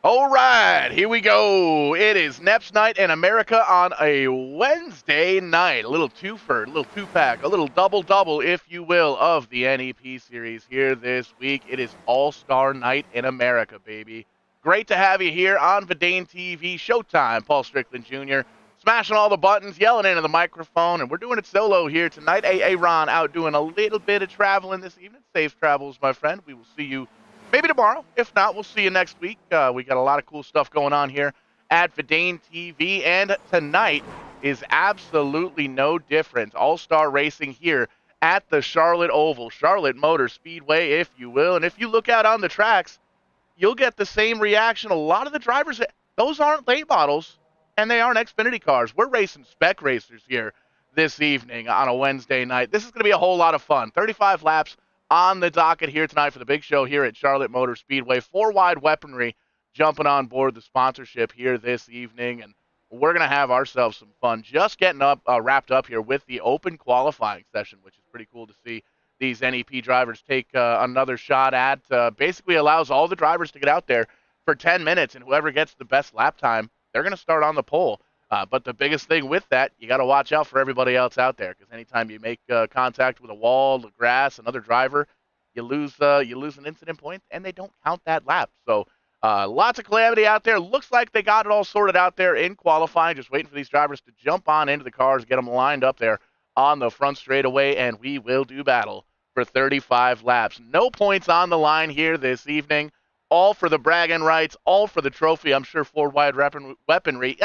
All right, here we go. It is NEP's night in America on a Wednesday night. A little twofer, a little two-pack, a little double-double, if you will, of the NEP series here this week. It is All-Star Night in America, baby. Great to have you here on VidaneTV Showtime. Paul Strickland Jr. smashing all the buttons, yelling into the microphone, and we're doing it solo here tonight. Ron out doing a little bit of traveling this evening. Safe travels, my friend. We will see you maybe tomorrow. If not, we'll see you next week. We got a lot of cool stuff going on here at Vidane TV, and tonight is absolutely no different. All-Star Racing here at the Charlotte Oval, Charlotte Motor Speedway, if you will. And if you look out on the tracks, you'll get the same reaction. A lot of the drivers, those aren't late models, and they aren't Xfinity cars. We're racing spec racers here this evening on a Wednesday night. This is going to be a whole lot of fun. 35 laps on the docket here tonight for the big show here at Charlotte Motor Speedway. Four Wide Weaponry jumping on board the sponsorship here this evening, and we're going to have ourselves some fun just getting wrapped up here with the open qualifying session, which is pretty cool to see these NEP drivers take another shot at. Basically allows all the drivers to get out there for 10 minutes, and whoever gets the best lap time, they're going to start on the pole. But the biggest thing with that, you got to watch out for everybody else out there, because anytime you make contact with a wall, the grass, another driver, you lose an incident point, and they don't count that lap. So lots of calamity out there. Looks like they got it all sorted out there in qualifying, just waiting for these drivers to jump on into the cars, get them lined up there on the front straightaway, and we will do battle for 35 laps. No points on the line here this evening. All for the bragging rights, all for the trophy. I'm sure four wide weaponry.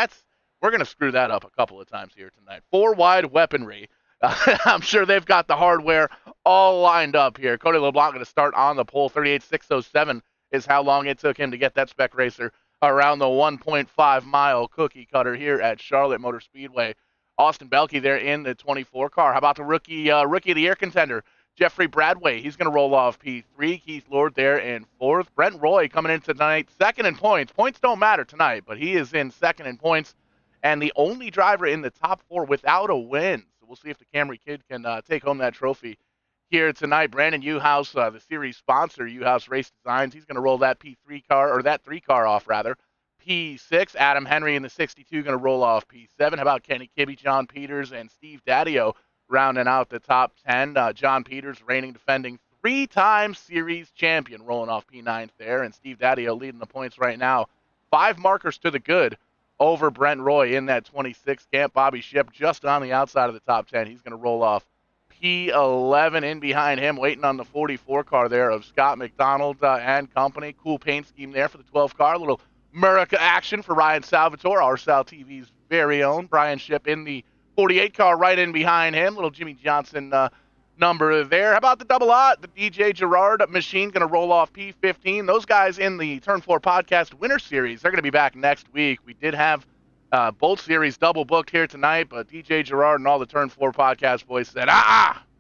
We're going to screw that up a couple of times here tonight. Four wide weaponry. I'm sure they've got the hardware all lined up here. Cody LeBlanc going to start on the pole. 38.607 is how long it took him to get that spec racer around the 1.5-mile cookie cutter here at Charlotte Motor Speedway. Austin Belke there in the 24 car. How about the rookie of the year contender, Jeffrey Bradway? He's going to roll off P3. Keith Lord there in fourth. Brent Roy coming in tonight, second in points. Points don't matter tonight, but he is in second in points, and the only driver in the top four without a win. So we'll see if the Camry kid can take home that trophy here tonight. Brandon Uhouse, the series sponsor, Uhouse Race Designs, he's going to roll that P3 car, or that 3 car off, rather. P6, Adam Henry in the 62 going to roll off P7. How about Kenny Kibbe, John Peters, and Steve Daddio rounding out the top 10. John Peters, reigning defending 3-time series champion, rolling off P9 there, and Steve Daddio leading the points right now. 5 markers to the good over Brent Roy in that 26 camp. Bobby Ship just on the outside of the top 10. He's going to roll off P11. In behind him, waiting on the 44 car there of Scott McDonald and company. Cool paint scheme there for the 12 car. A little Murica action for Ryan Salvatore, RSal TV's very own. Brian Ship in the 48 car right in behind him. Little Jimmy Johnson number there. How about the double aught? The DJ Gerard machine going to roll off P15. Those guys in the Turn 4 podcast winner series, they're going to be back next week. We did have both series double booked here tonight, but DJ Gerard and all the Turn 4 podcast boys said,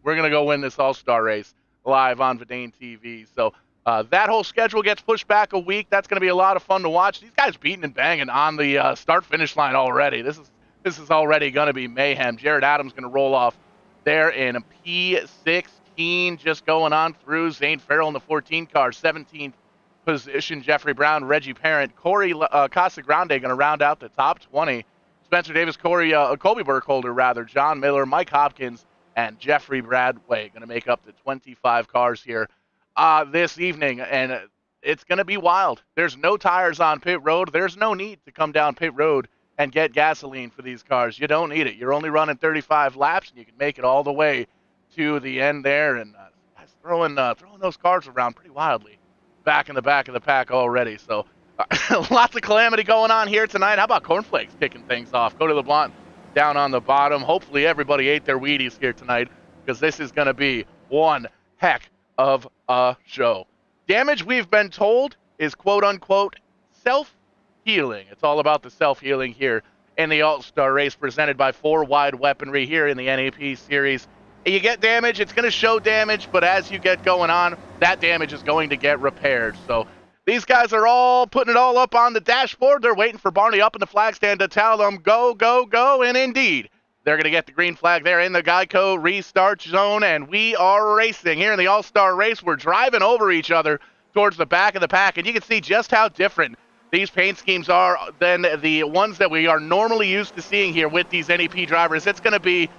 we're going to go win this All-Star race live on Vidane TV. So that whole schedule gets pushed back a week. That's going to be a lot of fun to watch. These guys beating and banging on the start-finish line already. This is already going to be mayhem. Jared Adams going to roll off there in a P16, just going on through. Zane Farrell in the 14 car, 17th position. Jeffrey Brown, Reggie Parent, Corey Casagrande going to round out the top 20. Spencer Davis, Colby Burkholder, rather, John Miller, Mike Hopkins, and Jeffrey Bradway going to make up the 25 cars here this evening, and it's going to be wild. There's no tires on pit road. There's no need to come down pit road and get gasoline for these cars. You don't need it. You're only running 35 laps, and you can make it all the way to the end there, and throwing those cars around pretty wildly back in the back of the pack already. So lots of calamity going on here tonight. How about Cornflakes kicking things off? Cody LeBlanc down on the bottom. Hopefully everybody ate their Wheaties here tonight, because this is going to be one heck of a show. Damage, we've been told, is quote-unquote self-healing. It's all about the self-healing here in the All-Star race presented by Four Wide Weaponry here in the NAP series. You get damage, it's going to show damage, but as you get going on, that damage is going to get repaired. So these guys are all putting it all up on the dashboard. They're waiting for Barney up in the flag stand to tell them go, go, go, and indeed, they're going to get the green flag there in the Geico restart zone, and we are racing here in the All-Star race. We're driving over each other towards the back of the pack, and you can see just how different these paint schemes are than the ones that we are normally used to seeing here with these NEP drivers. It's going to be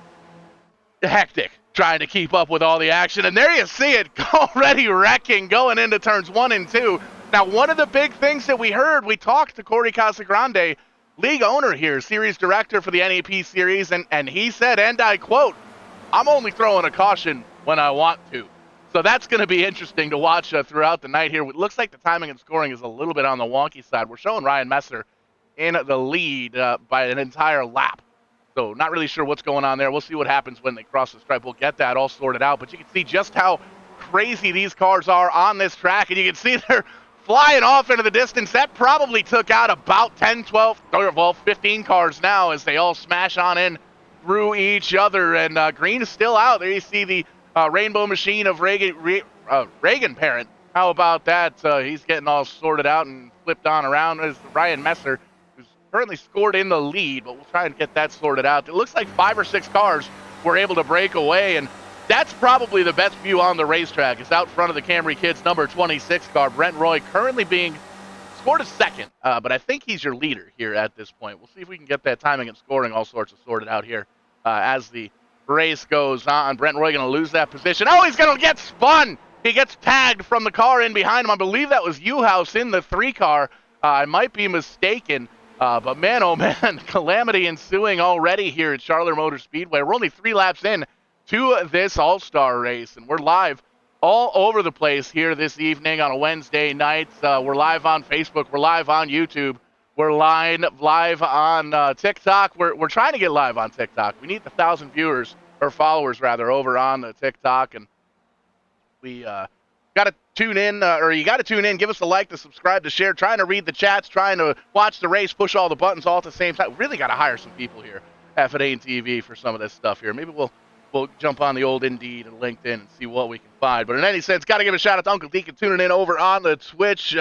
hectic trying to keep up with all the action. And there you see it already wrecking going into turns 1 and 2. Now, one of the big things that we heard, we talked to Corey Casagrande, league owner here, series director for the NEP series, and he said, and I quote, "I'm only throwing a caution when I want to." So that's going to be interesting to watch throughout the night here. It looks like the timing and scoring is a little bit on the wonky side. We're showing Ryan Messer in the lead by an entire lap. So not really sure what's going on there. We'll see what happens when they cross the stripe. We'll get that all sorted out. But you can see just how crazy these cars are on this track. And you can see they're flying off into the distance. That probably took out about 10, 12, well, 15 cars now as they all smash on in through each other. And green is still out. There you see the rainbow machine of Reagan Parent. How about that? He's getting all sorted out and flipped on around as Ryan Messer, who's currently scored in the lead, but we'll try and get that sorted out. It looks like 5 or 6 cars were able to break away, and that's probably the best view on the racetrack. It's out front of the Camry Kids number 26 car. Brent Roy currently being scored a second, but I think he's your leader here at this point. We'll see if we can get that timing and scoring all sorts of sorted out here as the race goes on. Brent Roy going to lose that position. Oh, he's going to get spun. He gets tagged from the car in behind him. I believe that was U-House in the 3 car. I might be mistaken. But man, oh man, calamity ensuing already here at Charlotte Motor Speedway. We're only 3 laps in to this all-star race, and we're live all over the place here this evening on a Wednesday night. We're live on Facebook. We're live on YouTube. We're live on TikTok. We're trying to get live on TikTok. We need 1,000 viewers, or followers rather, over on the TikTok, and we got to tune in, or you got to tune in, give us a like, to subscribe, to share, trying to read the chats, trying to watch the race, push all the buttons all at the same time. Really got to hire some people here at VidaneTV for some of this stuff here. Maybe we'll jump on the old Indeed and LinkedIn and see what we can find. But in any sense, got to give a shout out to Uncle Deacon tuning in over on the Twitch,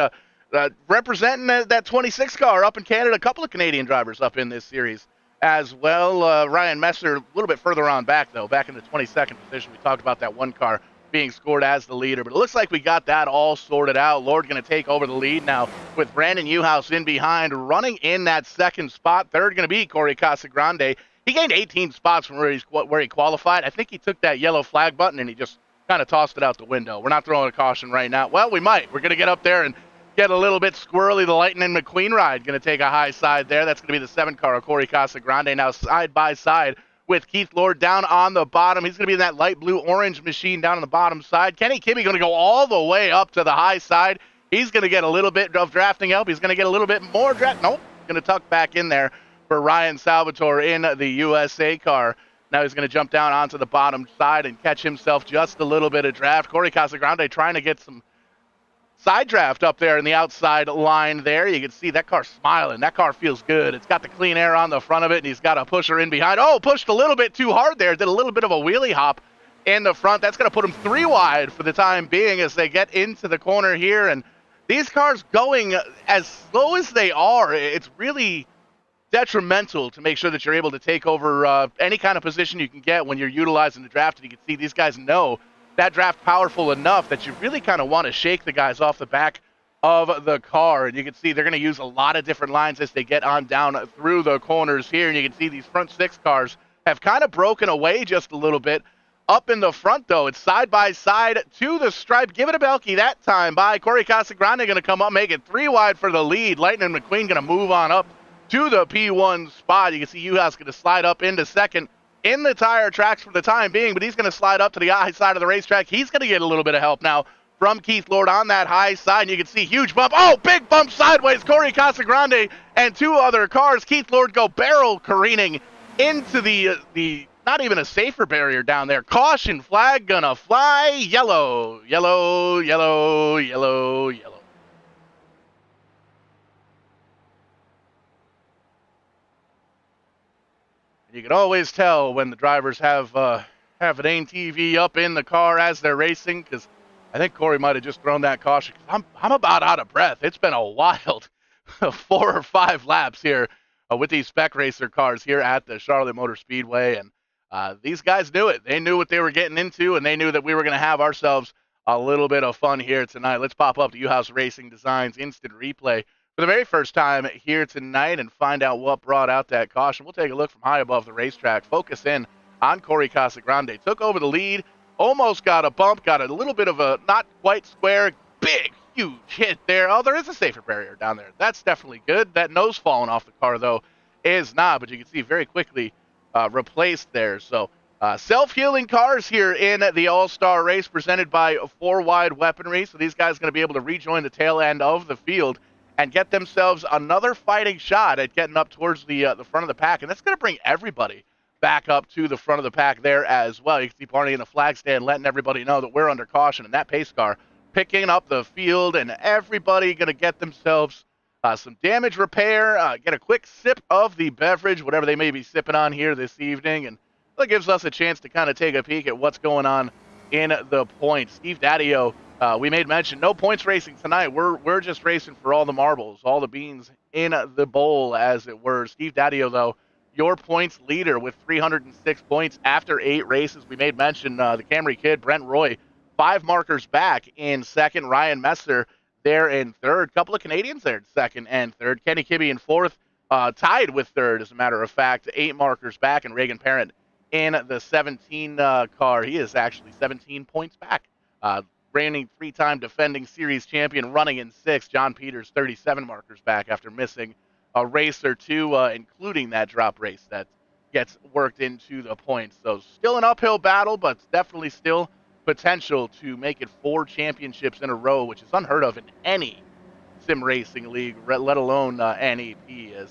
representing that 26 car up in Canada. A couple of Canadian drivers up in this series as well. Ryan Messer a little bit further on back, though, back in the 22nd position. We talked about that one car being scored as the leader, but it looks like we got that all sorted out. Lord going to take over the lead now with Brandon Uhouse in behind, running in that second spot. Third going to be Corey Casagrande. He gained 18 spots from where he qualified. I think he took that yellow flag button and he just kind of tossed it out the window. We're not throwing a caution right now. Well, we might. We're going to get up there and get a little bit squirrely. The Lightning McQueen ride going to take a high side there. That's going to be the 7 car of Corey Casagrande now side by side with Keith Lord down on the bottom. He's going to be in that light blue-orange machine down on the bottom side. Kenny Kimmy going to go all the way up to the high side. He's going to get a little bit of drafting help. He's going to get a little bit more draft. Nope, going to tuck back in there for Ryan Salvatore in the USA car. Now he's going to jump down onto the bottom side and catch himself just a little bit of draft. Corey Casagrande trying to get some side draft up there in the outside line there. You can see that car smiling. That car feels good. It's got the clean air on the front of it, and he's got a pusher in behind. Oh, pushed a little bit too hard there. Did a little bit of a wheelie hop in the front. That's going to put him 3 wide for the time being as they get into the corner here. And these cars going as slow as they are, it's really detrimental to make sure that you're able to take over any kind of position you can get when you're utilizing the draft. And you can see these guys know that draft powerful enough that you really kind of want to shake the guys off the back of the car. And you can see they're going to use a lot of different lines as they get on down through the corners here. And you can see these front 6 cars have kind of broken away just a little bit. Up in the front, though, it's side by side to the stripe. Give it a Belky that time by Corey Casagrande, going to come up, make it 3 wide for the lead. Lightning McQueen going to move on up to the P1 spot. You can see Uhouse going to slide up into second in the tire tracks for the time being, but he's going to slide up to the high side of the racetrack. He's going to get a little bit of help now from Keith Lord on that high side. And you can see huge bump. Oh, big bump sideways. Corey Casagrande and 2 other cars. Keith Lord go barrel careening into the not even a safer barrier down there. Caution flag gonna fly. Yellow, yellow, yellow, yellow, yellow. You can always tell when the drivers have VidaneTV up in the car as they're racing, because I think Corey might have just thrown that caution. I'm about out of breath. It's been a wild 4 or 5 laps here with these spec racer cars here at the Charlotte Motor Speedway, and these guys knew it. They knew what they were getting into, and they knew that we were going to have ourselves a little bit of fun here tonight. Let's pop up to Uhouse Racing Designs Instant Replay For the very first time here tonight and find out what brought out that caution, we'll take a look from high above the racetrack. Focus in on Corey Casagrande. Took over the lead, almost got a bump, got a little bit of a not quite square, big, huge hit there. Oh, there is a safer barrier down there. That's definitely good. That nose falling off the car, though, is not, but you can see very quickly replaced there. So self-healing cars here in the All-Star race presented by 4Wide Weaponry. So these guys are going to be able to rejoin the tail end of the field and get themselves another fighting shot at getting up towards the front of the pack. And that's going to bring everybody back up to the front of the pack there as well. You can see Barney in the flag stand letting everybody know that we're under caution, and that pace car picking up the field, and everybody going to get themselves some damage repair, get a quick sip of the beverage, whatever they may be sipping on here this evening, and that gives us a chance to kind of take a peek at what's going on in the points. Steve Daddio, we made mention, no points racing tonight. We're just racing for all the marbles, all the beans in the bowl, as it were. Steve Daddio, though, your points leader with 306 points after 8 races. We made mention the Camry kid, Brent Roy, 5 markers back in second. Ryan Messer there in third. Couple of Canadians there in second and third. Kenny Kibbe in fourth, tied with third, as a matter of fact, 8 markers back. And Reagan Parent in the 17 car. He is actually 17 points back. Reigning 3-time defending series champion, running in 6th. John Peters, 37 markers back after missing a race or two, including that drop race that gets worked into the points. So still an uphill battle, but definitely still potential to make it 4 championships in a row, which is unheard of in any sim racing league, let alone NEP, as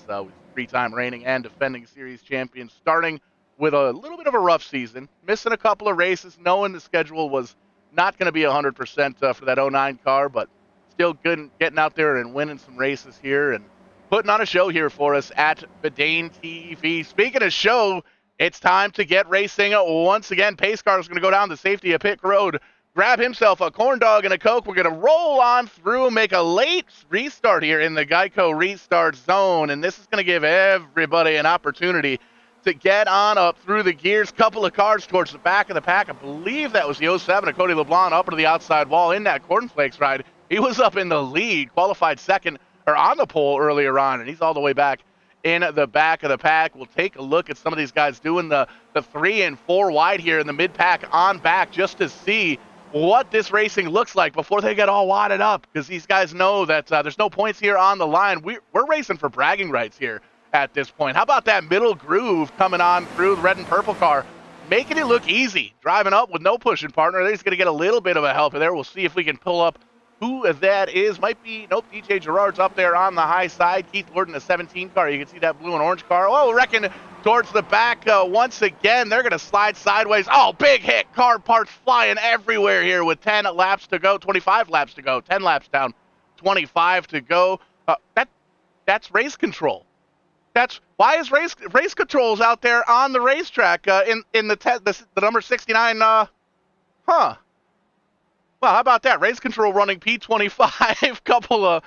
3-time reigning and defending series champion, starting with a little bit of a rough season, missing a couple of races, knowing the schedule was not going to be 100% for that 09 car, but still good getting out there and winning some races here and putting on a show here for us at VidaneTV. Speaking of show, it's time to get racing once again. Pace car is going to go down the safety of pit road, grab himself a corn dog and a Coke. We're going to roll on through and make a late restart here in the Geico restart zone, and this is going to give everybody an opportunity to get on up through the gears. Couple of cars towards the back of the pack. I believe that was the 07 of Cody LeBlanc up to the outside wall in that cornflakes ride. He was up in the lead, qualified second, or on the pole earlier on, and he's all the way back in the back of the pack. We'll take a look at some of these guys doing the 3 and 4 wide here in the mid-pack on back just to see what this racing looks like before they get all wadded up, because these guys know that there's no points here on the line. We're racing for bragging rights here at this point. How about that middle groove coming on through the red and purple car, making it look easy, driving up with no pushing partner. He's going to get a little bit of a help there. We'll see if we can pull up who that is. Might be, nope, DJ Gerard's up there on the high side. Keith Lord in the 17 car. You can see that blue and orange car. Oh, wrecking towards the back once again. They're going to slide sideways. Oh, big hit. Car parts flying everywhere here with 10 laps to go, 25 laps to go, 10 laps down, 25 to go. That's race control. That's why is race controls out there on the racetrack in the number 69. Well, how about that? Race control running P25, couple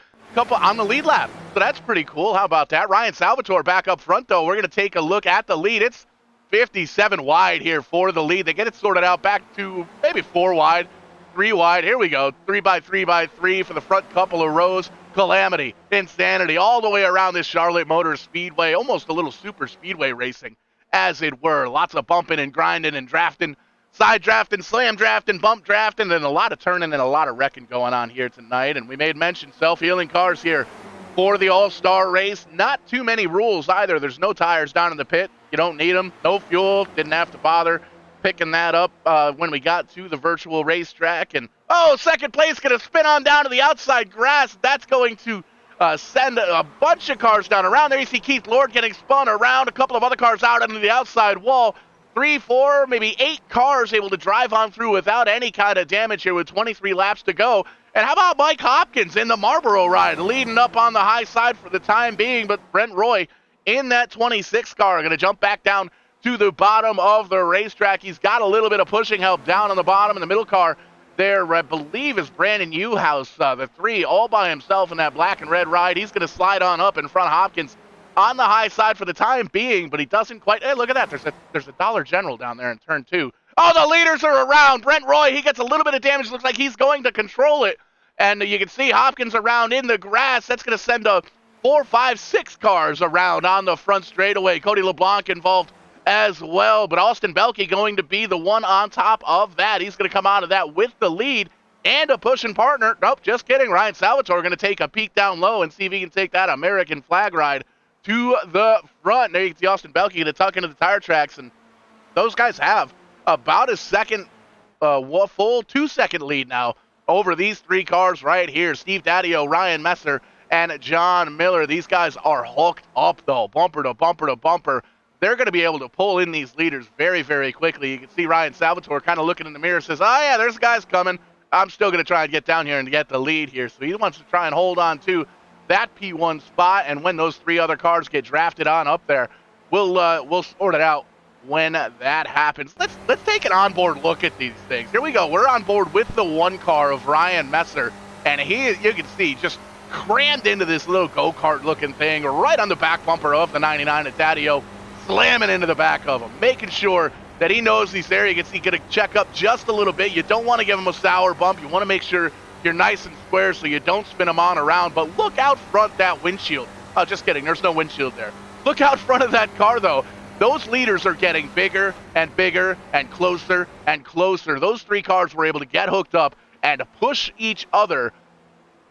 on the lead lap. So that's pretty cool. How about that? Ryan Salvatore back up front, though. We're going to take a look at the lead. It's 57 wide here for the lead. They get it sorted out back to maybe 4 wide, 3 wide. Here we go. 3x3x3 for the front couple of rows. Calamity, Insanity, all the way around this Charlotte Motor Speedway. Almost a little super speedway racing, as it were. Lots of bumping and grinding and drafting. Side drafting, slam drafting, bump drafting, and a lot of turning and a lot of wrecking going on here tonight. And we made mention self-healing cars here for the All-Star race. Not too many rules either. There's no tires down in the pit. You don't need them. No fuel. Didn't have to bother picking that up when we got to the virtual racetrack. And, oh, second place going to spin on down to the outside grass. That's going to send a bunch of cars down around there. You see Keith Lord getting spun around. A couple of other cars out into the outside wall. 3, 4, maybe 8 cars able to drive on through without any kind of damage here with 23 laps to go. And how about Mike Hopkins in the Marlboro ride, leading up on the high side for the time being, but Brent Roy in that 26 car going to jump back down to the bottom of the racetrack. He's got a little bit of pushing help down on the bottom in the middle car. There, I believe, is Brandon Newhouse, the 3, all by himself in that black and red ride. He's going to slide on up in front of Hopkins on the high side for the time being, but he doesn't quite. Hey, look at that. There's a Dollar General down there in turn 2. Oh, the leaders are around. Brent Roy, he gets a little bit of damage. Looks like he's going to control it. And you can see Hopkins around in the grass. That's going to send a 4, 5, 6 cars around on the front straightaway. Cody LeBlanc involved as well, but Austin Belke going to be the one on top of that. He's going to come out of that with the lead and a pushing partner. Nope, just kidding. Ryan Salvatore going to take a peek down low and see if he can take that American flag ride to the front. There you can see Austin Belke going to tuck into the tire tracks, and those guys have about a second, full 2-second lead now over these 3 cars right here. Steve Daddio, Ryan Messer, and John Miller. These guys are hooked up, though, bumper to bumper to bumper. They're going to be able to pull in these leaders very, very quickly. You can see Ryan Salvatore kind of looking in the mirror, says, oh, yeah, there's guys coming. I'm still going to try and get down here and get the lead here. So he wants to try and hold on to that P1 spot, and when those 3 other cars get drafted on up there, we'll sort it out when that happens. Let's take an onboard look at these things. Here we go. We're on board with the 1 car of Ryan Messer, and you can see, just crammed into this little go-kart looking thing right on the back bumper of the 99 at Daddio, slamming into the back of him, making sure that he knows he's there. You can see, going to check up just a little bit. You don't want to give him a sour bump. You want to make sure you're nice and square so you don't spin him on around. But look out front that windshield. Oh, just kidding. There's no windshield there. Look out front of that car, though. Those leaders are getting bigger and bigger and closer and closer. Those 3 cars were able to get hooked up and push each other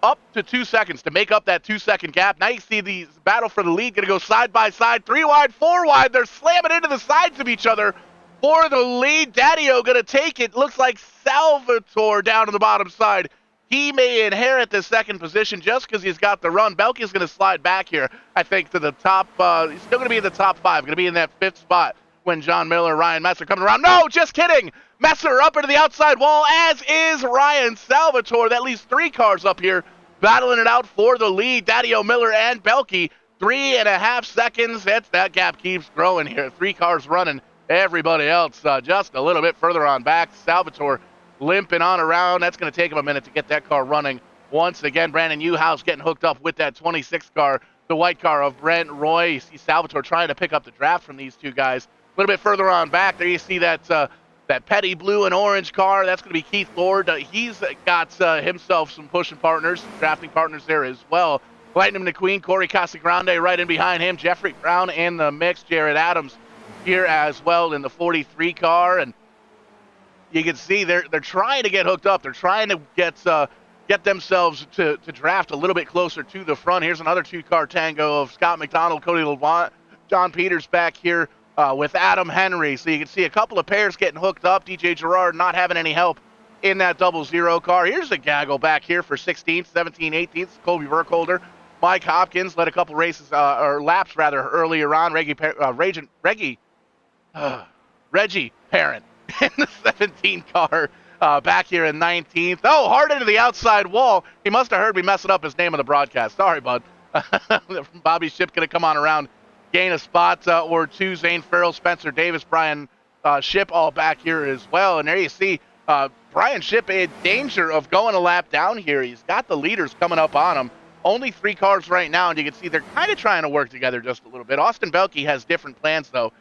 up to 2 seconds to make up that 2-second gap. Now you see the battle for the lead going to go side by side, 3 wide, 4 wide. They're slamming into the sides of each other for the lead. Daddio going to take it. Looks like Salvatore down on the bottom side. He may inherit the 2nd position just because he's got the run. Belke's going to slide back here, I think, to the top. He's still going to be in the top 5. Going to be in that 5th spot when John Miller, Ryan Messer coming around. No, just kidding. Messer up into the outside wall, as is Ryan Salvatore. That leaves 3 cars up here battling it out for the lead. Daddio, Miller, and Belke, 3.5 seconds. That gap keeps growing here. 3 cars running. Everybody else just a little bit further on back. Salvatore limping on around. That's going to take him a minute to get that car running. Once again, Brandon Newhouse getting hooked up with that 26 car, the white car of Brent Roy. You see Salvatore trying to pick up the draft from these 2 guys. A little bit further on back, there you see that petty blue and orange car. That's going to be Keith Lord. He's got himself some pushing partners, drafting partners there as well. Lightning McQueen, Corey Casagrande right in behind him. Jeffrey Brown in the mix. Jared Adams here as well in the 43 car. And you can see they're trying to get hooked up. They're trying to get themselves to draft a little bit closer to the front. Here's another 2-car tango of Scott McDonald, Cody LeBlanc, John Peters back here with Adam Henry. So you can see a couple of pairs getting hooked up. DJ Gerard not having any help in that 00 car. Here's a gaggle back here for 16th, 17th, 18th. Colby Burkholder, Mike Hopkins led a couple races, or laps rather, earlier on. Reggie Parent in the 17 car back here in 19th. Oh, hard into the outside wall. He must have heard me messing up his name on the broadcast. Sorry, bud. Bobby Ship going to come on around, gain a spot or 2. Zane Farrell, Spencer Davis, Brian Ship all back here as well. And there you see Brian Ship in danger of going a lap down here. He's got the leaders coming up on him. Only 3 cars right now, and you can see they're kind of trying to work together just a little bit. Austin Belke has different plans, though,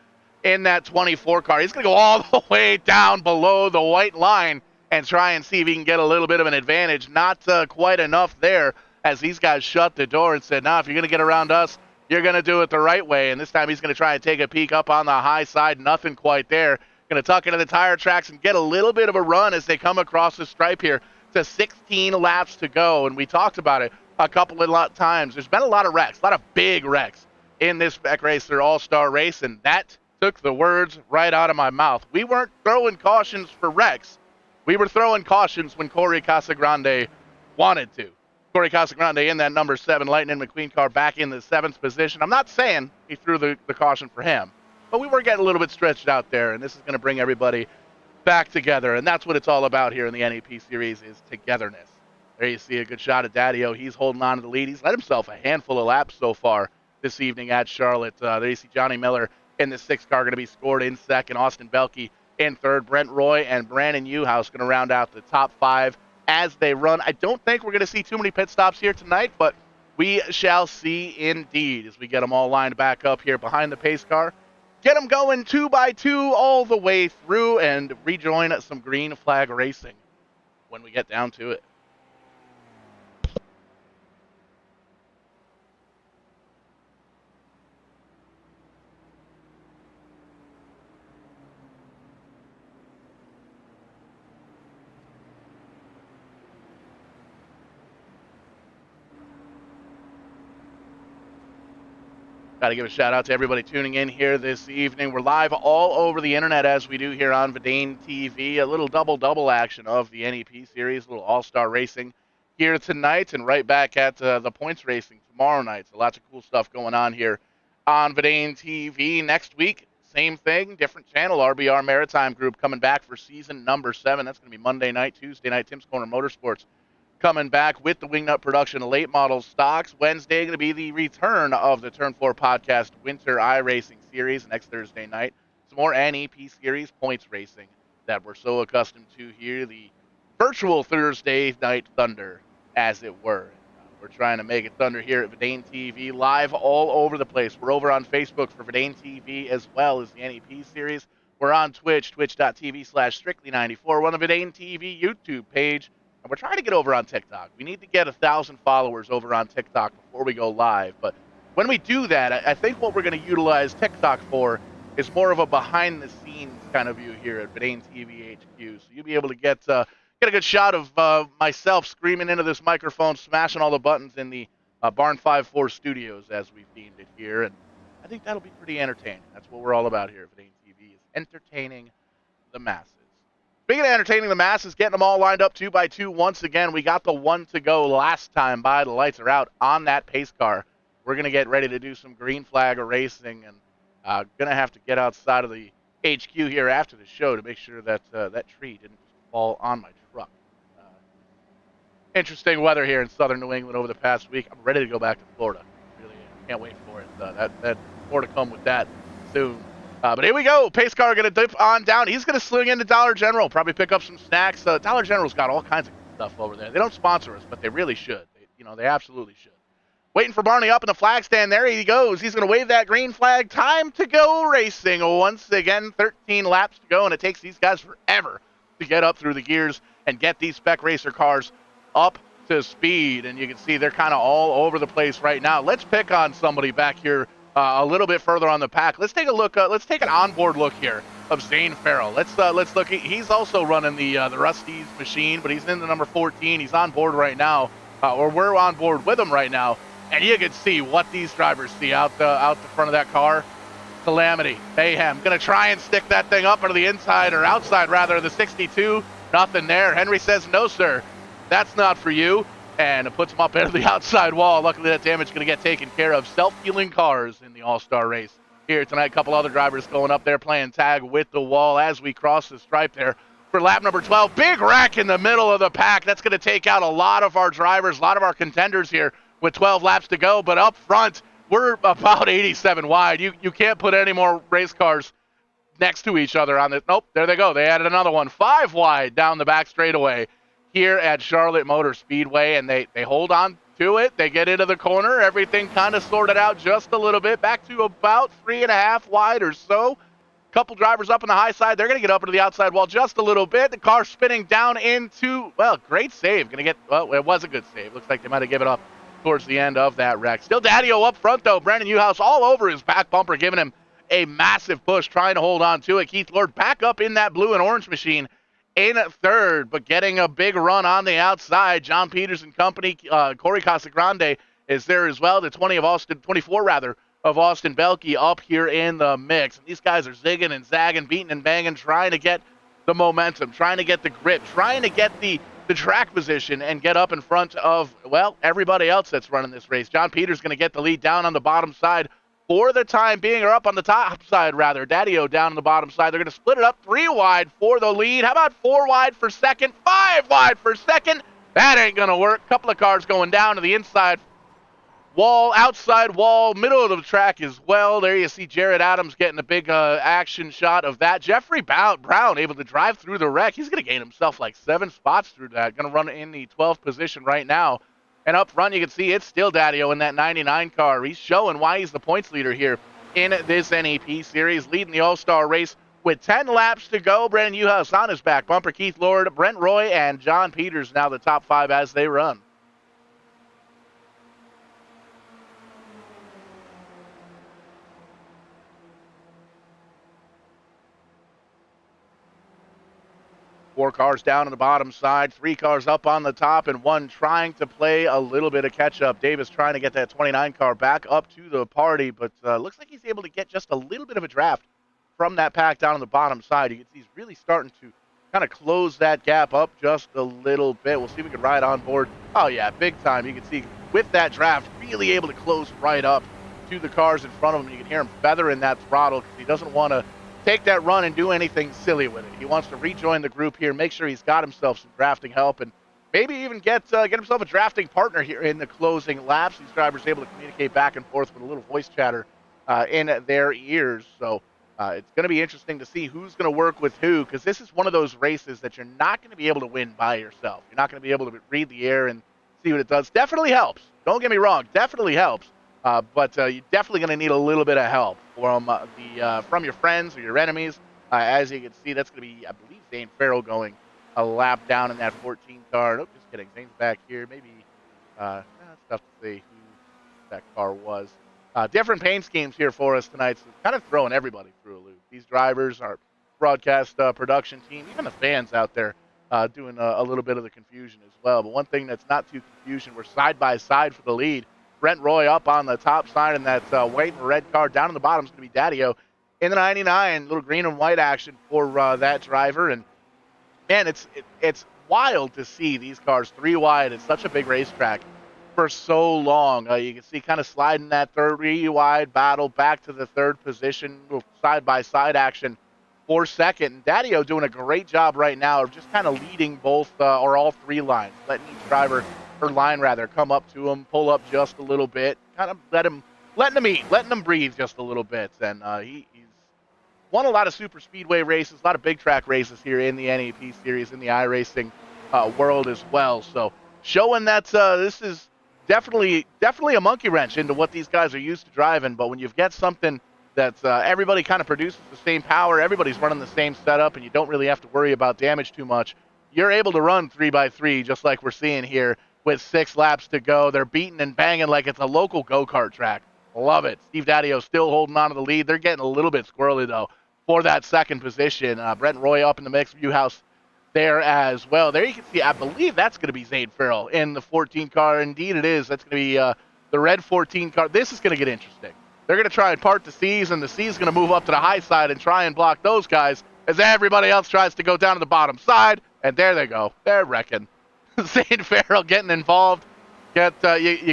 in that 24 car. He's going to go all the way down below the white line and try and see if he can get a little bit of an advantage. Not quite enough there, as these guys shut the door and said, nah, if you're going to get around us, you're going to do it the right way. And this time he's going to try and take a peek up on the high side. Nothing quite there. Going to tuck into the tire tracks and get a little bit of a run as they come across the stripe here to 16 laps to go. And we talked about it a couple of times. There's been a lot of wrecks, a lot of big wrecks in this Spec Racer All-Star race, and that took the words right out of my mouth. We weren't throwing cautions for wrecks. We were throwing cautions when Corey Casagrande wanted to. Corey Casagrande in that number 7 Lightning McQueen car back in the 7th position. I'm not saying he threw the caution for him, but we were getting a little bit stretched out there, and this is going to bring everybody back together, and that's what it's all about here in the NEP series, is togetherness. There you see a good shot at Daddio. He's holding on to the lead. He's led himself a handful of laps so far this evening at Charlotte. There you see Johnny Miller in the 6th car going to be scored in 2nd. Austin Belke in 3rd. Brent Roy and Brandon Newhouse going to round out the top 5 as they run. I don't think we're going to see too many pit stops here tonight, but we shall see indeed as we get them all lined back up here behind the pace car. Get them going 2 by 2 all the way through and rejoin some green flag racing when we get down to it. Got to give a shout out to everybody tuning in here this evening. We're live all over the internet as we do here on VidaneTV. A little double action of the NEP series, a little all-star racing here tonight, and right back at the points racing tomorrow night. So lots of cool stuff going on here on VidaneTV. Next week, same thing, different channel. RBR Maritime Group coming back for season number 7. That's going to be Monday night, Tuesday night. Tim's Corner Motorsports coming back with the Wingnut Production late model stocks. Wednesday going to be the return of the Turn 4 podcast Winter iRacing series. Next Thursday night, some more NEP series points racing that we're so accustomed to here. The virtual Thursday night thunder, as it were. We're trying to make it thunder here at VidaneTV, live all over the place. We're over on Facebook for VidaneTV as well as the NEP series. We're on Twitch, twitch.tv/strictly94. We're on the VidaneTV YouTube page. And we're trying to get over on TikTok. We need to get 1,000 followers over on TikTok before we go live. But when we do that, I think what we're going to utilize TikTok for is more of a behind-the-scenes kind of view here at VidaneTV HQ. So you'll be able to get a good shot of myself screaming into this microphone, smashing all the buttons in the Barn 5-4 studios, as we've deemed it here. And I think that'll be pretty entertaining. That's what we're all about here at VidaneTV, is entertaining the masses. Speaking of entertaining the masses, getting them all lined up 2 by 2 once again. We got the one to go last time by. The lights are out on that pace car. We're going to get ready to do some green flag racing, and going to have to get outside of the HQ here after the show to make sure that that tree didn't just fall on my truck. Interesting weather here in southern New England over the past week. I'm ready to go back to Florida. Really can't wait for it. That more to come with that soon. But here we go. Pace car going to dip on down. He's going to swing into Dollar General, probably pick up some snacks. Dollar General's got all kinds of stuff over there. They don't sponsor us, but they really should. They absolutely should. Waiting for Barney up in the flag stand. There he goes. He's going to wave that green flag. Time to go racing once again. 13 laps to go, and it takes these guys forever to get up through the gears and get these spec racer cars up to speed. And you can see they're kind of all over the place right now. Let's pick on somebody back here a little bit further on the pack. Let's take a look. Let's take an onboard look here of Zane Farrell. Let's look. He's also running the Rusty's machine, but he's in the number 14. He's on board right now, or we're on board with him right now. And you can see what these drivers see out the front of that car. Calamity, mayhem. Gonna try and stick that thing up into the inside, or outside rather, the 62. Nothing there. Henry says, "No, sir, that's not for you." And it puts him up into the outside wall. Luckily, that damage is going to get taken care of. Self-healing cars in the All-Star race here tonight. A couple other drivers going up there playing tag with the wall as we cross the stripe there for lap number 12. Big wreck in the middle of the pack. That's going to take out a lot of our drivers, a lot of our contenders here with 12 laps to go. But up front, we're about 87 wide. You can't put any more race cars next to each other on this. Nope, there they go. They added another one. 5 wide down the back straightaway here at Charlotte Motor Speedway, and they hold on to it. They get into the corner. Everything kind of sorted out just a little bit, back to about 3.5 wide or so. Couple drivers up on the high side. They're going to get up into the outside wall just a little bit. The car spinning down into, well, great save. Going to get, well, it was a good save. Looks like they might have given up towards the end of that wreck. Still Daddy-O up front, though. Brandon Newhouse all over his back bumper, giving him a massive push, trying to hold on to it. Keith Lord back up in that blue and orange machine in third, but getting a big run on the outside. John Peters and company, Corey Casagrande is there as well. The 24 rather, of Austin Belkey up here in the mix. And these guys are zigging and zagging, beating and banging, trying to get the momentum, trying to get the grip, trying to get the track position and get up in front of, well, everybody else that's running this race. John Peters going to get the lead down on the bottom side for the time being, or up on the top side, rather. Daddy-O down on the bottom side. They're going to split it up 3 wide for the lead. How about 4 wide for second? 5 wide for second? That ain't going to work. Couple of cars going down to the inside wall, outside wall, middle of the track as well. There you see Jared Adams getting a big action shot of that. Jeffrey Brown able to drive through the wreck. He's going to gain himself like 7 spots through that. Going to run in the 12th position right now. And up front, you can see it's still Daddy-O in that 99 car. He's showing why he's the points leader here in this NEP series, leading the All-Star race with 10 laps to go. Brandon Newhouse on his back bumper. Keith Lord, Brent Roy, and John Peters now the top 5 as they run. 4 cars down on the bottom side, 3 cars up on the top, and 1 trying to play a little bit of catch-up. Davis trying to get that 29 car back up to the party, but looks like he's able to get just a little bit of a draft from that pack down on the bottom side. You can see he's really starting to kind of close that gap up just a little bit. We'll see if we can ride on board. Oh, yeah, big time. You can see with that draft, really able to close right up to the cars in front of him. You can hear him feathering that throttle because he doesn't want to take that run and do anything silly with it. He wants to rejoin the group here, make sure he's got himself some drafting help, and maybe even get himself a drafting partner here in the closing laps. These drivers are able to communicate back and forth with a little voice chatter in their ears. So it's going to be interesting to see who's going to work with who, because this is one of those races that you're not going to be able to win by yourself. You're not going to be able to read the air and see what it does. Definitely helps. Don't get me wrong. Definitely helps. But you're definitely going to need a little bit of help from your friends or your enemies. As you can see, that's going to be, I believe, Zane Farrell going a lap down in that 14 car. Nope, just kidding. Zane's back here. Maybe it's tough to say who that car was. Different paint schemes here for us tonight, so kind of throwing everybody through a loop. These drivers, our broadcast production team, even the fans out there doing a little bit of the confusion as well. But one thing that's not too confusion, we're side by side for the lead. Brent Roy up on the top side, and that white and red car down on the bottom is going to be Daddio in the 99. Little green and white action for that driver. And, man, it's wild to see these cars 3 wide at such a big racetrack for so long. You can see kind of sliding that 3 wide battle back to the 3rd position, side-by-side action for 2nd. And Daddio doing a great job right now of just kind of leading both or all 3 lines, letting each driver come up to him, pull up just a little bit, kind of letting him eat, letting him breathe just a little bit. And he's won a lot of super speedway races, a lot of big track races here in the NEP series, in the iRacing world as well. So showing that this is definitely a monkey wrench into what these guys are used to driving. But when you've got something that everybody kind of produces the same power, everybody's running the same setup, and you don't really have to worry about damage too much, you're able to run 3x3 just like we're seeing here. With 6 laps to go, they're beating and banging like it's a local go-kart track. Love it. Steve Daddio still holding on to the lead. They're getting a little bit squirrely, though, for that 2nd position. Brent Roy up in the mix, Viewhouse there as well. There you can see, I believe that's going to be Zane Farrell in the 14 car. Indeed it is. That's going to be the red 14 car. This is going to get interesting. They're going to try and part the C's, and the C's going to move up to the high side and try and block those guys as everybody else tries to go down to the bottom side. And there they go. They're wrecking. Zane Farrell getting involved. You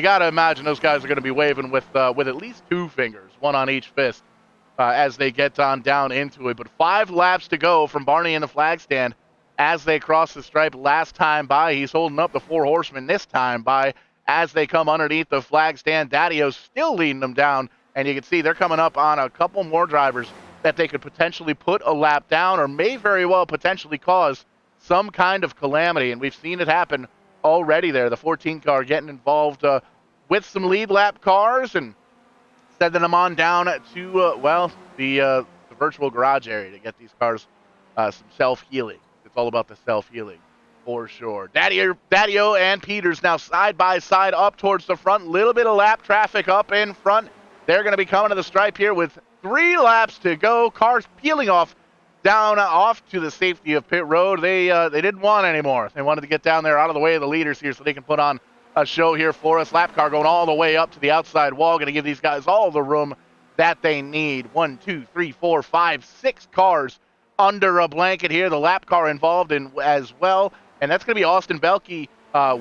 got to imagine those guys are going to be waving with at least 2 fingers, 1 on each fist, as they get on down into it. But 5 laps to go from Barney in the flag stand as they cross the stripe last time by. He's holding up the 4 horsemen this time by as they come underneath the flag stand. Daddio's still leading them down, and you can see they're coming up on a couple more drivers that they could potentially put a lap down or may very well potentially cause some kind of calamity, and we've seen it happen already there. The 14 car getting involved with some lead lap cars and sending them on down to, the virtual garage area to get these cars some self-healing. It's all about the self-healing for sure. Daddio and Peters now side by side up towards the front. Little bit of lap traffic up in front. They're going to be coming to the stripe here with 3 laps to go. Cars peeling off to the safety of pit road. They didn't want anymore. They wanted to get down there out of the way of the leaders here so they can put on a show here for us. Lap car going all the way up to the outside wall. Going to give these guys all the room that they need. 1, 2, 3, 4, 5, 6 cars under a blanket here. The lap car involved in as well. And that's going to be Austin Belkey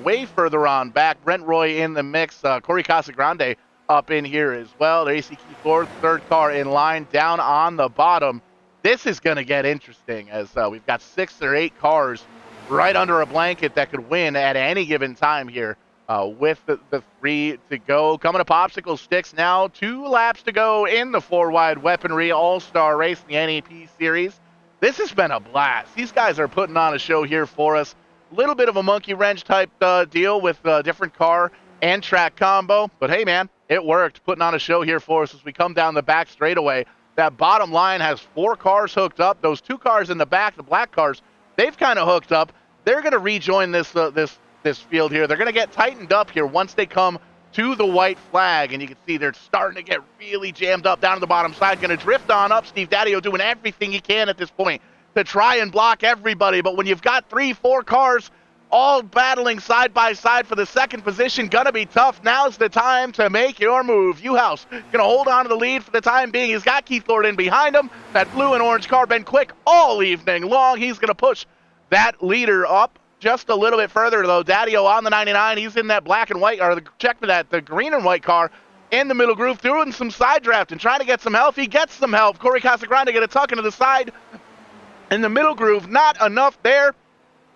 way further on back. Brent Roy in the mix. Corey Casagrande up in here as well. There's AC Keith, 3rd car in line down on the bottom. This is going to get interesting as we've got 6 or 8 cars right under a blanket that could win at any given time here with the 3 to go. Coming to popsicle sticks now. 2 laps to go in the 4-wide weaponry all-star race in the NEP series. This has been a blast. These guys are putting on a show here for us. A little bit of a monkey wrench type deal with different car and track combo. But hey, man, it worked. Putting on a show here for us as we come down the back straightaway. That bottom line has 4 cars hooked up. Those 2 cars in the back, the black cars, they've kind of hooked up. They're going to rejoin this field here. They're going to get tightened up here once they come to the white flag, and you can see they're starting to get really jammed up down to the bottom side. Going to drift on up. Steve Daddio doing everything he can at this point to try and block everybody. But when you've got 3-4 cars all battling side by side for the second position, gonna be tough. Now's the time to make your move. U-House gonna hold on to the lead for the time being. He's got Keith Lord in behind him. That blue and orange car been quick all evening long. He's gonna push that leader up just a little bit further, though. Daddio on the 99. He's in that black and white, or the green and white car in the middle groove, doing some side draft and trying to get some help. He gets some help. Corey Casagrande gonna tuck into the side in the middle groove. Not enough there.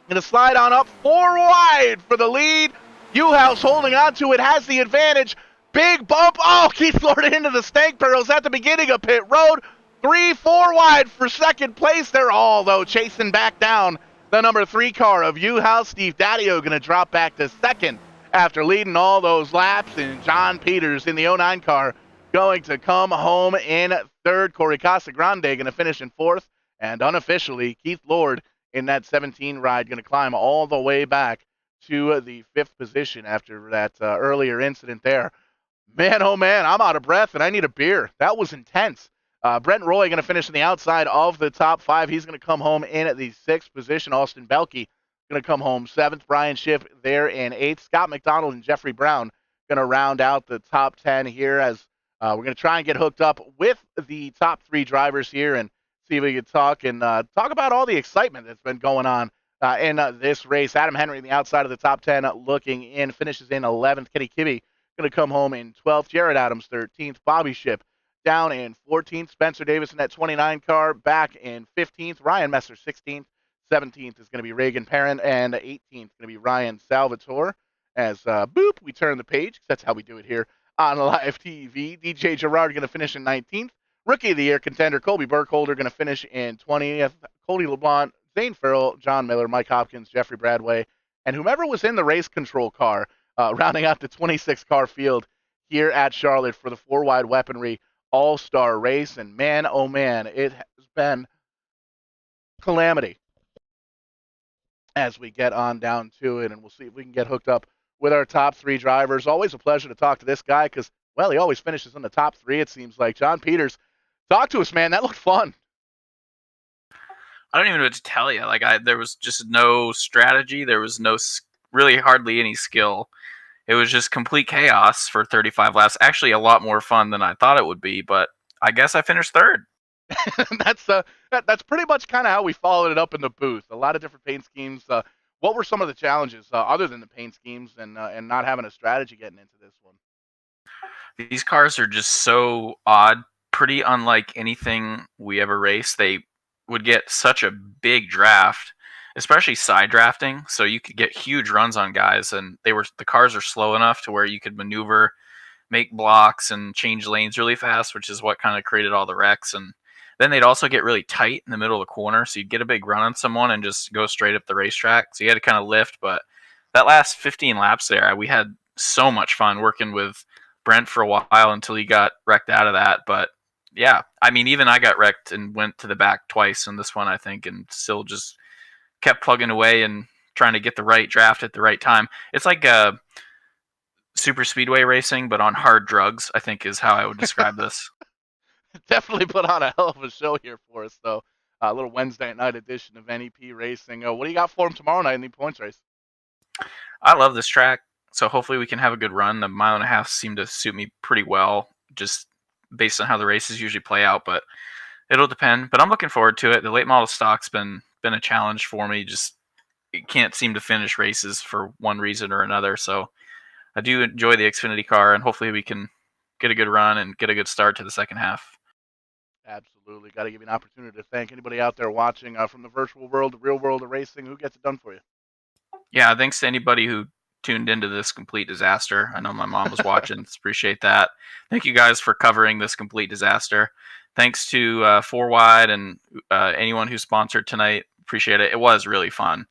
Going to slide on up 4 wide for the lead. U-House holding on to it, has the advantage. Big bump. Oh, Keith Lord into the stank barrels at the beginning of pit road. 3-4 wide for second place. They're all, though, chasing back down the number 3 car of U-House. Steve Daddio going to drop back to second after leading all those laps. And John Peters in the 09 car going to come home in third. Corey Casagrande going to finish in fourth. And unofficially, Keith Lord in that 17 ride, going to climb all the way back to the 5th position after that earlier incident there. Man, oh man, I'm out of breath and I need a beer. That was intense. Brent Roy going to finish on the outside of the top 5. He's going to come home in at the 6th position. Austin Belke going to come home 7th. Brian Schiff there in 8th. Scott McDonald and Jeffrey Brown going to round out the top 10 here as we're going to try and get hooked up with the top 3 drivers here and see if we can talk about all the excitement that's been going on in this race. Adam Henry on the outside of the top 10 looking in, finishes in 11th. Kenny Kibbe going to come home in 12th. Jared Adams 13th. Bobby Ship down in 14th. Spencer Davis in that 29 car back in 15th. Ryan Messer 16th. 17th is going to be Reagan Perrin, and 18th is going to be Ryan Salvatore. As we turn the page, 'cause that's how we do it here on live TV. DJ Gerard going to finish in 19th. Rookie of the Year contender Colby Burkholder going to finish in 20th. Cody LeBlanc, Zane Farrell, John Miller, Mike Hopkins, Jeffrey Bradway, and whomever was in the race control car, rounding out the 26-car field here at Charlotte for the 4-wide weaponry all-star race. And man, oh man, it has been calamity as we get on down to it, and we'll see if we can get hooked up with our top 3 drivers. Always a pleasure to talk to this guy because, well, he always finishes in the top 3, it seems like. John Peters, talk to us, man. That looked fun. I don't even know what to tell you. There was just no strategy. There was really hardly any skill. It was just complete chaos for 35 laps. Actually, a lot more fun than I thought it would be, but I guess I finished third. That's pretty much kind of how we followed it up in the booth. A lot of different paint schemes. What were some of the challenges other than the paint schemes and not having a strategy getting into this one? These cars are just so odd, pretty unlike anything we ever raced. They would get such a big draft, especially side drafting, so you could get huge runs on guys, and the cars are slow enough to where you could maneuver, make blocks, and change lanes really fast, which is what kind of created all the wrecks. And then they'd also get really tight in the middle of the corner, so you'd get a big run on someone and just go straight up the racetrack. So you had to kind of lift, but that last 15 laps there, we had so much fun working with Brent for a while until he got wrecked out of that. But yeah, I mean, even I got wrecked and went to the back twice in this one, I think, and still just kept plugging away and trying to get the right draft at the right time. It's like super speedway racing, but on hard drugs, I think is how I would describe this. Definitely put on a hell of a show here for us, though. A little Wednesday night edition of NEP Racing. What do you got for him tomorrow night in the points race? I love this track, so hopefully we can have a good run. The 1.5 miles seem to suit me pretty well, just based on how the races usually play out, but it'll depend. But I'm looking forward to it. The late model stock's been a challenge for me. Just can't seem to finish races for one reason or another. So I do enjoy the Xfinity car, and hopefully we can get a good run and get a good start to the second half. Absolutely. Got to give you an opportunity to thank anybody out there watching from the virtual world, the real world of racing. Who gets it done for you? Yeah, thanks to anybody who tuned into this complete disaster. I know my mom was watching. Appreciate that. Thank you guys for covering this complete disaster. Thanks to 4 Wide and anyone who sponsored tonight. Appreciate it. It was really fun.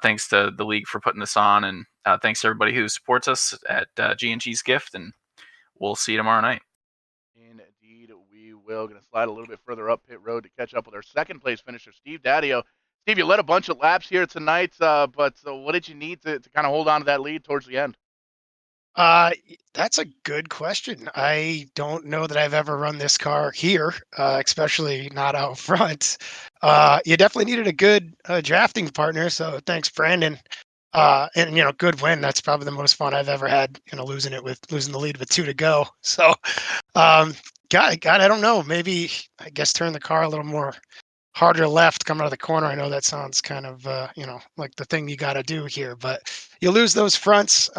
Thanks to the league for putting this on, and thanks to everybody who supports us at G&G's Gift, and we'll see you tomorrow night. Indeed, we will. Going to slide a little bit further up pit road to catch up with our second place finisher, Steve Daddio. Steve, you led a bunch of laps here tonight, but what did you need to kind of hold on to that lead towards the end? That's a good question. I don't know that I've ever run this car here, especially not out front. You definitely needed a good drafting partner. So thanks, Brandon. And good win. That's probably the most fun I've ever had. Losing the lead with 2 to go. So, God, I don't know. Maybe I guess turn the car a little more harder left coming out of the corner. I know that sounds kind of like the thing you got to do here, but you lose those fronts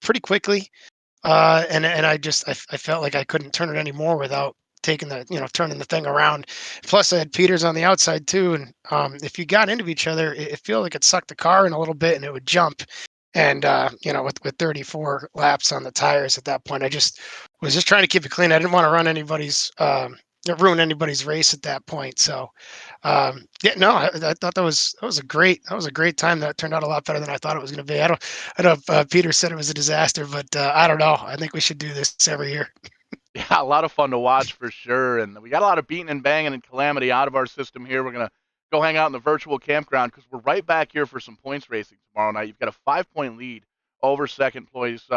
pretty quickly. And I felt like I couldn't turn it anymore without taking turning the thing around. Plus, I had Peters on the outside too, and if you got into each other, it felt like it sucked the car in a little bit, and it would jump. And with 34 laps on the tires at that point, I was just trying to keep it clean. I didn't want to ruin anybody's race at that point. So, yeah, no, I thought that was a great time. That turned out a lot better than I thought it was going to be. I know Peter said it was a disaster, but I don't know. I think we should do this every year. Yeah, a lot of fun to watch for sure. And we got a lot of beating and banging and calamity out of our system here. We're going to go hang out in the virtual campground because we're right back here for some points racing tomorrow night. You've got a 5-point lead over second place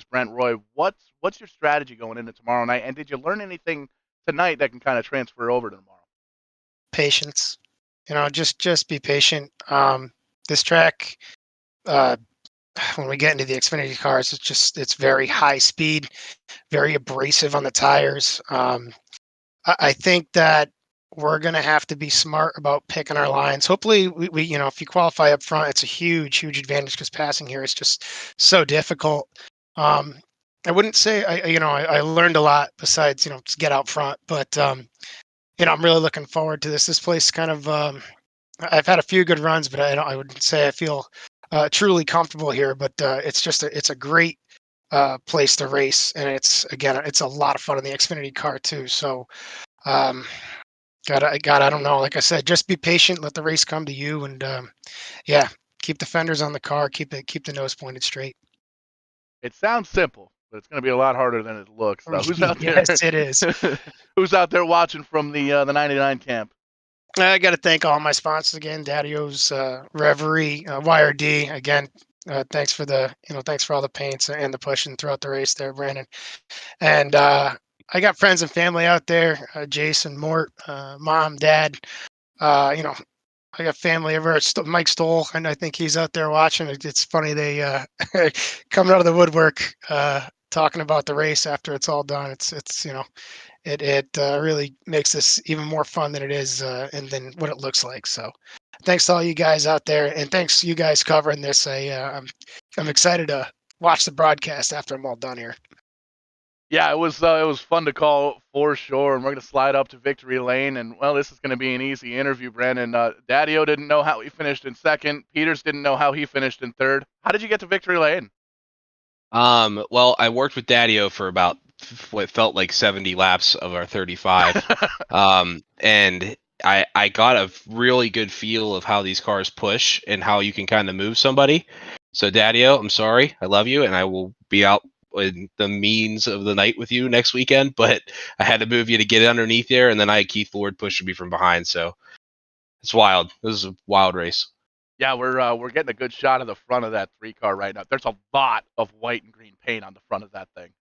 Brent Roy. What's your strategy going into tomorrow night? And did you learn anything tonight that can kind of transfer over to tomorrow? Patience, just be patient. This track, uh, when we get into the Xfinity cars, it's very high speed, very abrasive on the tires. I think that we're going to have to be smart about picking our lines. Hopefully, we if you qualify up front, it's a huge advantage because passing here is just so difficult. I wouldn't say I learned a lot besides to get out front, but I'm really looking forward to this. This place kind of I've had a few good runs, but I wouldn't say I feel truly comfortable here. But it's a great place to race, and it's a lot of fun in the Xfinity car too. So, um, I don't know. Like I said, just be patient. Let the race come to you, and yeah, keep the fenders on the car. Keep the nose pointed straight. It sounds simple, but it's going to be a lot harder than it looks. Who's out there? Yes, it is. Who's out there watching from the 99 camp? I got to thank all my sponsors again: Daddy-O's, Reverie, YRD. Again, thanks for thanks for all the paints and the pushing throughout the race there, Brandon. And I got friends and family out there: Jason, Mort, mom, dad. I got family over. Mike Stoll, and I think he's out there watching. It's funny they coming out of the woodwork talking about the race after it's all done. It really makes this even more fun than it is and than what it looks like. So, thanks to all you guys out there, and thanks you guys covering this. I'm excited to watch the broadcast after I'm all done here. Yeah, it was fun to call for sure, and we're gonna slide up to victory lane, and well, this is gonna be an easy interview, Brandon. Daddy-O didn't know how he finished in second. Peters didn't know how he finished in third. How did you get to victory lane? Well, I worked with Daddy-O for about what felt like 70 laps of our 35. And I got a really good feel of how these cars push and how you can kind of move somebody. So Daddy-O, I'm sorry. I love you, and I will be out in the means of the night with you next weekend, but I had to move you to get underneath there, and then I had Keith Ford pushing me from behind. So it's wild. This is a wild race. Yeah, we're getting a good shot of the front of that 3 car right now. There's a lot of white and green paint on the front of that thing.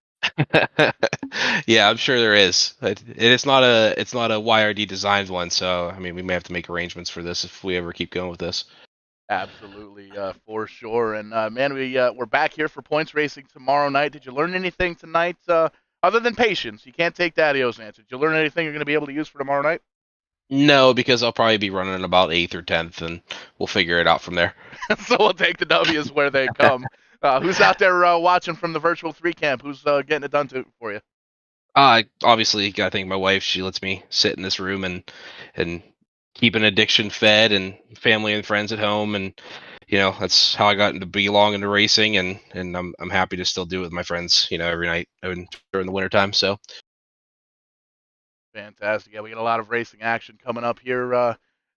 Yeah, I'm sure there is. It's not a YRD designed one, so I mean we may have to make arrangements for this if we ever keep going with this. Absolutely, for sure. And man, we're back here for points racing tomorrow night. Did you learn anything tonight other than patience? You can't take Daddy-O's answer. Did you learn anything you're going to be able to use for tomorrow night? No, because I'll probably be running about 8th or 10th, and we'll figure it out from there. So we'll take the W's where they come. Who's out there watching from the virtual 3 camp? Who's getting it done for you? Obviously, gotta thank my wife. She lets me sit in this room and keep an addiction fed, and family and friends at home, and that's how I got into belong into racing, and I'm happy to still do it with my friends, every night during the wintertime. So fantastic. Yeah, we got a lot of racing action coming up here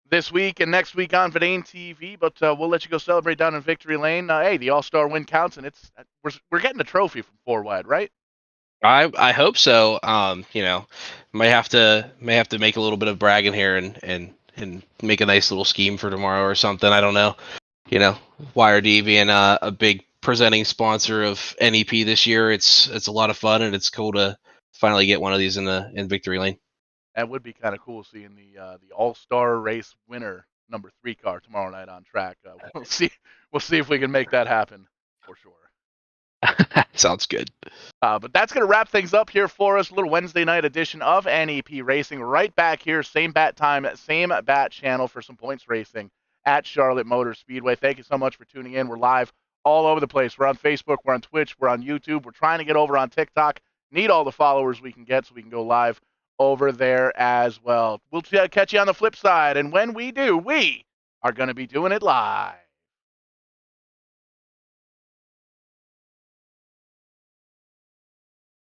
this week and next week on VidaneTV, but we'll let you go celebrate down in Victory Lane. Hey, the All-Star win counts, and we're getting a trophy from 4 Wide, right? I hope so. Might have to make a little bit of bragging here and make a nice little scheme for tomorrow or something. I don't know. YRD being a big presenting sponsor of NEP this year, it's a lot of fun, and it's cool to finally get one of these in Victory Lane. That would be kind of cool seeing the All-Star race winner number 3 car tomorrow night on track. We'll see. We'll see if we can make that happen for sure. Sounds good. But that's going to wrap things up here for us. A little Wednesday night edition of NEP Racing. Right back here, same bat time, same bat channel for some points racing at Charlotte Motor Speedway. Thank you so much for tuning in. We're live all over the place. We're on Facebook, we're on Twitch, we're on YouTube. We're trying to get over on TikTok. Need all the followers we can get so we can go live over there as well. We'll catch you on the flip side. And when we do, we are going to be doing it live.